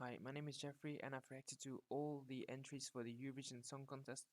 Hi, my name is Jeffrey, and I've reacted to all the entries for the Eurovision Song Contest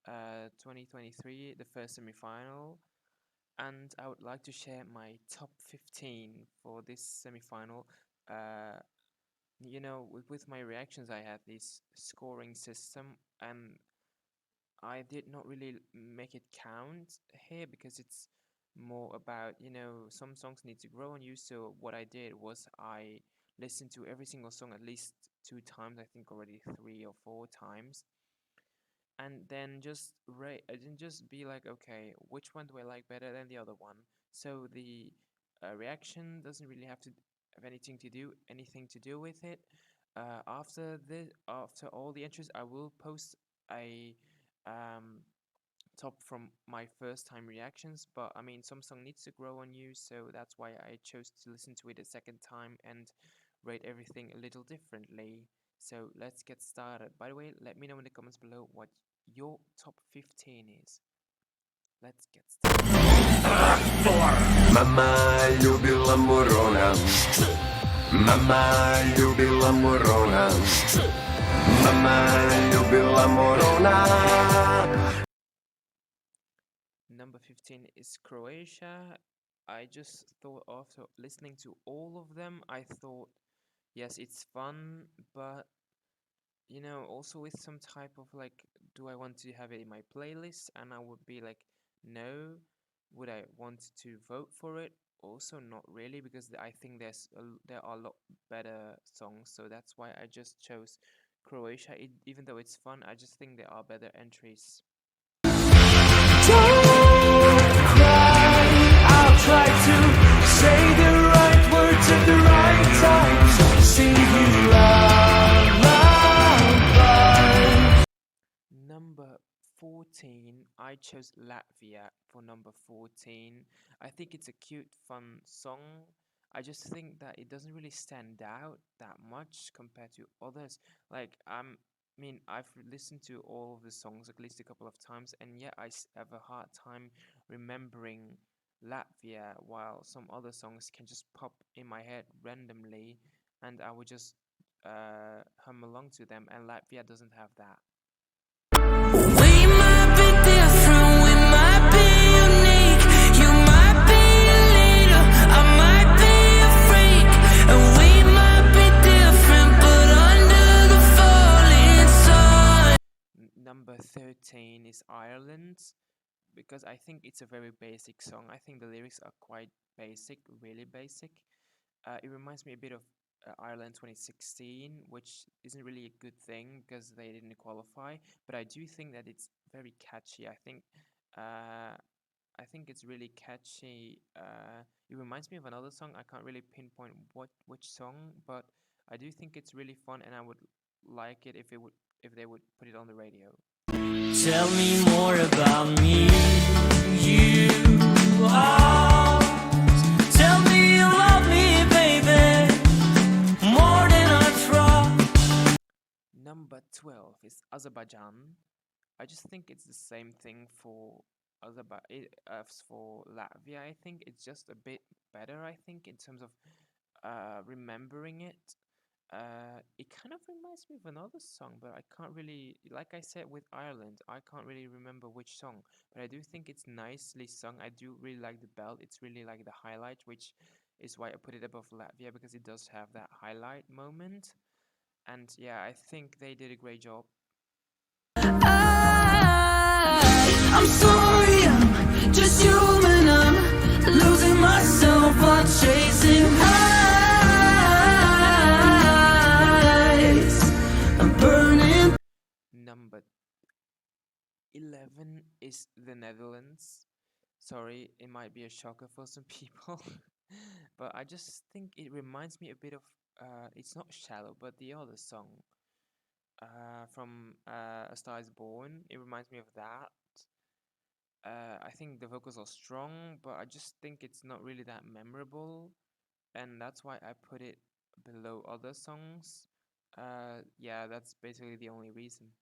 2023, the first semi-final, and I would like to share my top 15 for this semi-final. Uh, with my reactions, I had this scoring system, and I did not really make it count here because it's more about, some songs need to grow on you. So what I did was I listened to every single song at least 2 times, I think already 3 or 4 times, and then just rate. I didn't just be like, okay, which one do I like better than the other one? So the reaction doesn't really have to have anything to do with it. After all the entries, I will post a um, top from my first time reactions, but I mean, some song needs to grow on you, so that's why I chose to listen to it a second time and rate everything a little differently. So let's get started. By the way, let me know in the comments below what your top 15 is. Let's get started. Mama любила Мурона. Mama любила Мурона. Mama любила Мурона. Number 15 is Croatia. I just thought after listening to all of them, I thought, yes, it's fun, but also with some type of like, do I want to have it in my playlist? And I would be like, no. Would I want to vote for it? Also, not really, because I think there are a lot better songs. So that's why I just chose Croatia. Even though it's fun, I just think there are better entries. I'll try to say the right words at the right time. Sing you lullaby. Number 14, I chose Latvia for number 14. I think it's a cute, fun song. I just think that it doesn't really stand out that much compared to others. Like, I've listened to all of the songs at least a couple of times, and yet I have a hard time remembering Latvia, while some other songs can just pop in my head randomly, and I would just hum along to them, and Latvia doesn't have that. We might be different, we might be unique. You might be a leader, I might be a freak. And we might be different, but under the falling sun. Number 13 is Ireland, because I think it's a very basic song. I think the lyrics are quite basic, really basic. It reminds me a bit of Ireland 2016, which isn't really a good thing because they didn't qualify. But I do think that it's very catchy. I think it's really catchy. It reminds me of another song. I can't really pinpoint which song, but I do think it's really fun, and I would like it if they would put it on the radio. Tell me more about me. You are. Tell me you love me, baby, more than I try. Number 12 is Azerbaijan. I just think it's the same thing for as for Latvia. I think it's just a bit better, I think, in terms of remembering it. It kind of reminds me of another song, but I can't really, like I said with Ireland, I can't really remember which song, but I do think it's nicely sung. I do really like the belt. It's really like the highlight, which is why I put it above Latvia, because it does have that highlight moment. And yeah, I think they did a great job. I'm sorry, I'm just human. I'm losing myself while chasing highs. I'm burning. Number 11 is the Netherlands. Sorry, it might be a shocker for some people, but I just think it reminds me a bit of, it's not Shallow, but the other song from A Star Is Born. It reminds me of that. I think the vocals are strong, but I just think it's not really that memorable, and that's why I put it below other songs. Yeah, that's basically the only reason.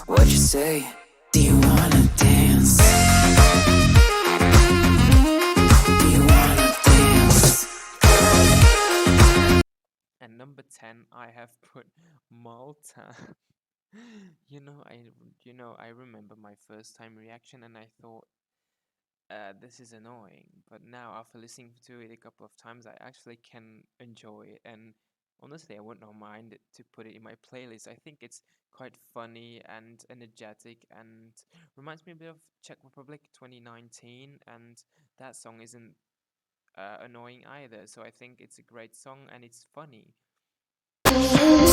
What you say? Do you wanna dance? Do you wanna dance? And number 10, I have put Malta. I remember my first time reaction and I thought, this is annoying. But now, after listening to it a couple of times, I actually can enjoy it. And honestly, I wouldn't mind it to put it in my playlist. I think it's quite funny and energetic and reminds me a bit of Czech Republic 2019. And that song isn't annoying either. So I think it's a great song and it's funny.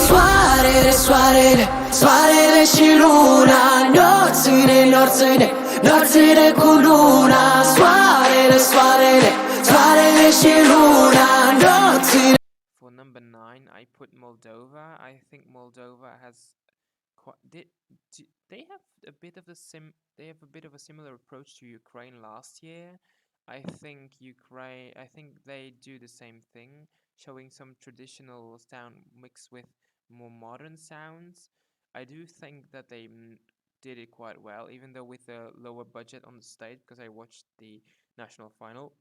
Soarele, soarele, soarele și luna, nopțile, nopțile, nopțile cu luna. Soarele, soarele, soarele și luna, nopțile. For number 9, I put Moldova. I think Moldova has quite they have a bit of a similar approach to Ukraine last year. I think they do the same thing, showing some traditional sound mixed with more modern sounds. I do think that they did it quite well, even though with a lower budget on the stage, because I watched the national final.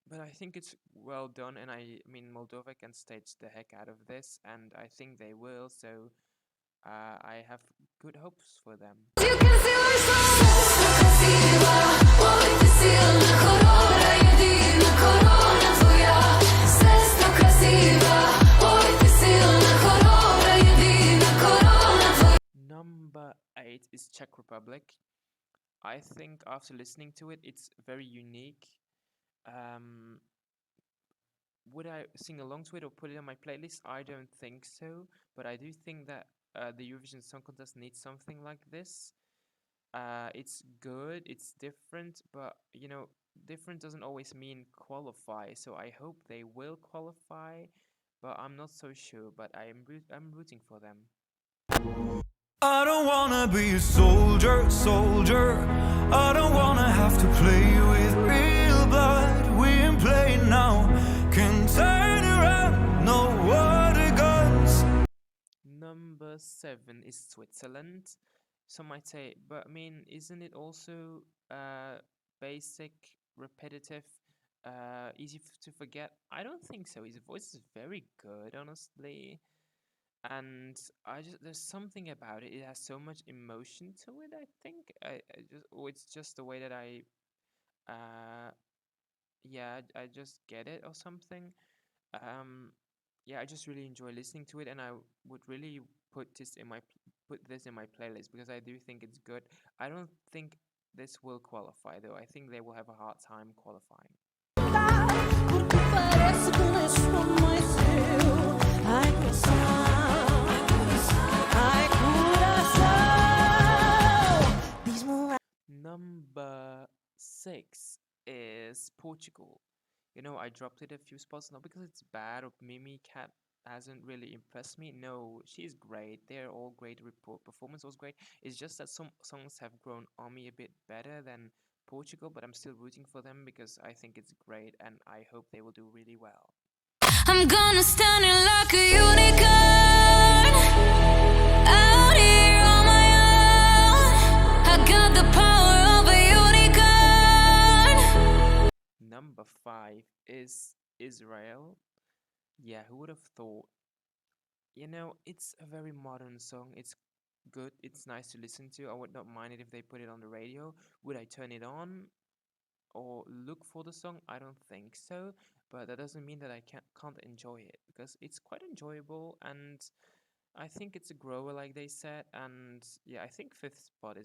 But I think it's well done, and I mean Moldova can stage the heck out of this, and I think they will. So I have good hopes for them. You can see my soul, красива, ой, ты сильно хороша, єдина корона твоя. Сестра красива, ой, ты сильно хороша, єдина корона твоя. Number 8 is Czech Republic. I think after listening to it, it's very unique. Would I sing along to it or put it on my playlist? I don't think so, but I do think that the Eurovision Song Contest needs something like this. It's good, it's different, but different doesn't always mean qualify. So I hope they will qualify, but I'm not so sure. But I'm rooting for them. I don't wanna be a soldier, soldier. I don't wanna have to play with real blood. We ain't playing now. Can turn around, no water guns. Number 7 is Switzerland. Some might say, but I mean, isn't it also basic, repetitive, easy to forget? I don't think so. His voice is very good, honestly. And there's something about it. It has so much emotion to it. I think it's just the way that I just get it or something. I just really enjoy listening to it, and I would really put this in my playlist because I do think it's good. I don't think this will qualify though. I think they will have a hard time qualifying. Number 6 is Portugal. I dropped it a few spots, not because it's bad or Mimi Cat hasn't really impressed me. No, she's great. They're all great. Performance was great. It's just that some songs have grown on me a bit better than Portugal, but I'm still rooting for them because I think it's great and I hope they will do really well. I'm gonna stand in like a unicorn, out here on my own. I got the power of a unicorn. Number 5 is Israel. Yeah, who would have thought? It's a very modern song. It's good. It's nice to listen to. I would not mind it if they put it on the radio. Would I turn it on or look for the song? I don't think so. But that doesn't mean that I can't enjoy it because it's quite enjoyable, and I think it's a grower, like they said. And yeah, I think 5th spot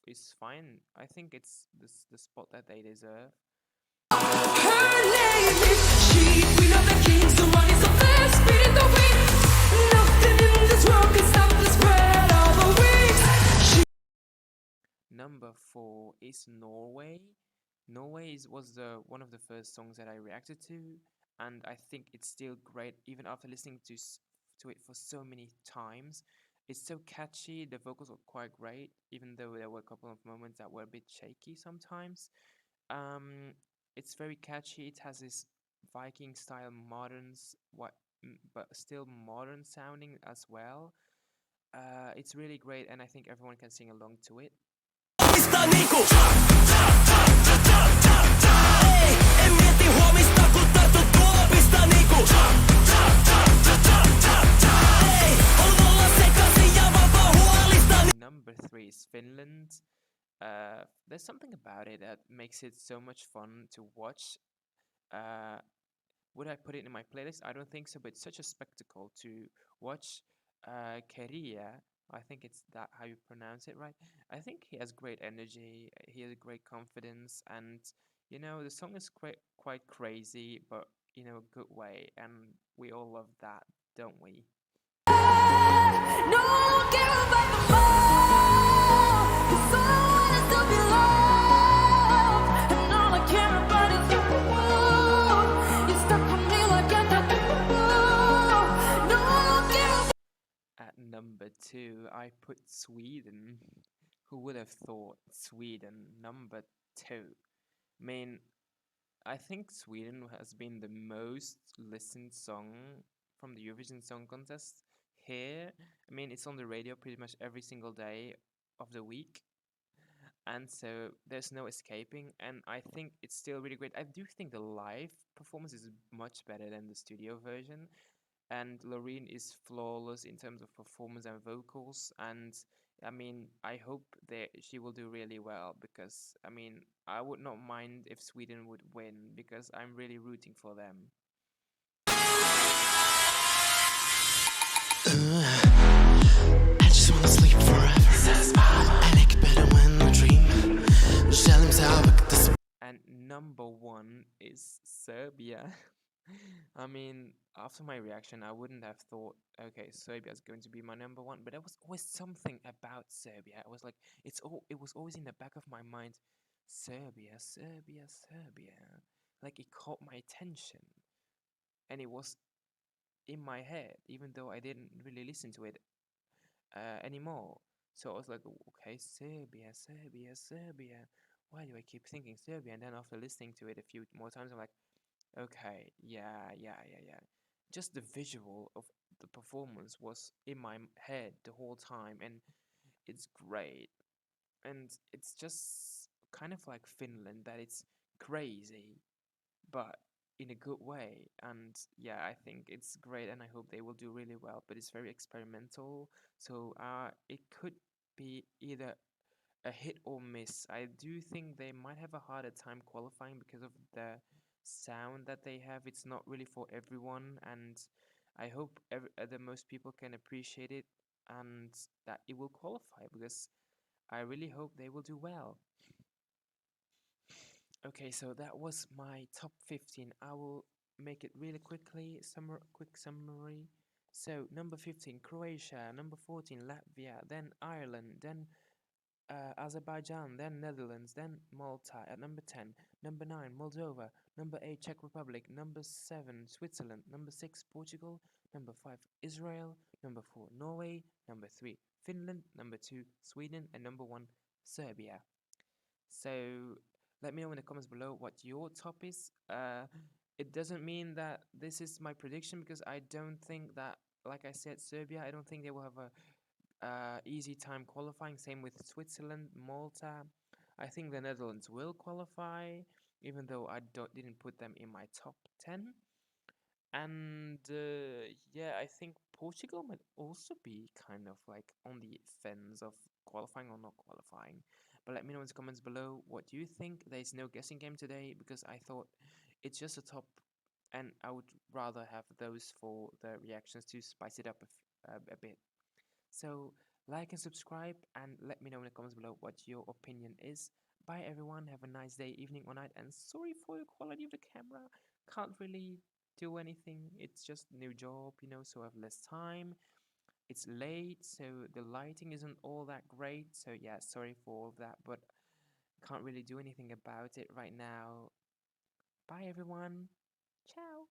is fine. I think it's the spot that they deserve. Her name is she, queen of the kings, the one is the first, spirit the wind. Nothing in this world can stop the spread of the wings. Number 4 is Norway. Norway was one of the first songs that I reacted to, and I think it's still great even after listening to it for so many times. It's so catchy. The vocals were quite great, even though there were a couple of moments that were a bit shaky sometimes. It's very catchy. It has this Viking style but still modern sounding as well. It's really great, and I think everyone can sing along to it. Ei mieti huomista, kun tartut tuopista niinku there's something about it that makes it so much fun to watch. Uh, would I put it in my playlist? I don't think so, but it's such a spectacle to watch. Keria, I think it's that how you pronounce it, right? I think he has great energy, he has great confidence, and the song is quite crazy, but a good way, and we all love that, don't we? No one cares about the more. 'Cause all I want is to be loved, and all I care about is you. You stuck with me like a tattoo. No one cares. At number 2, I put Sweden. Who would have thought Sweden number 2? I mean, I think Sweden has been the most listened song from the Eurovision Song Contest here. I mean, it's on the radio pretty much every single day of the week, and so there's no escaping. And I think it's still really great. I do think the live performance is much better than the studio version, and Loreen is flawless in terms of performance and vocals. And I mean, I hope that she will do really well, because I mean, I would not mind if Sweden would win, because I'm really rooting for them. I just wanna sleep forever. I like it better when I dream. And number 1 is Serbia. I mean, after my reaction, I wouldn't have thought, okay, Serbia is going to be my number 1, but there was always something about Serbia. I was like, it was always in the back of my mind, Serbia, Serbia, Serbia. Like, it caught my attention, and it was in my head, even though I didn't really listen to it anymore. So I was like, okay, Serbia, Serbia, Serbia. Why do I keep thinking Serbia? And then after listening to it a few more times, I'm like, okay, yeah, yeah, yeah, yeah. Just the visual of the performance was in my head the whole time, and it's great. And it's just kind of like Finland, that it's crazy, but in a good way. And yeah, I think it's great, and I hope they will do really well. But it's very experimental, so it could be either a hit or miss. I do think they might have a harder time qualifying because of the sound that they have. It's not really for everyone, and I hope the most people can appreciate it, and that it will qualify, because I really hope they will do well. Okay, so that was my top 15. I will make it really quickly, quick summary. So, number 15, Croatia, number 14, Latvia, then Ireland, then Azerbaijan, then Netherlands, then Malta at number 10, number 9, Moldova, number 8, Czech Republic, number 7, Switzerland, number 6, Portugal, number 5, Israel, number 4, Norway, number 3, Finland, number 2, Sweden, and number 1, Serbia. So let me know in the comments below what your top is. It doesn't mean that this is my prediction, because I don't think that, like I said, Serbia, I don't think they will have a easy time qualifying. Same with Switzerland, Malta. I think the Netherlands will qualify, even though I didn't put them in my top 10. And yeah, I think Portugal might also be kind of like on the fence of qualifying or not qualifying. But let me know in the comments below what you think. There's no guessing game today, because I thought it's just a top, and I would rather have those for the reactions to spice it up a bit. So like and subscribe, and let me know in the comments below what your opinion is. Bye everyone, have a nice day, evening or night, and sorry for the quality of the camera. Can't really do anything, it's just new job, so I have less time. It's late, so the lighting isn't all that great, so yeah, sorry for all that, but can't really do anything about it right now. Bye everyone, ciao.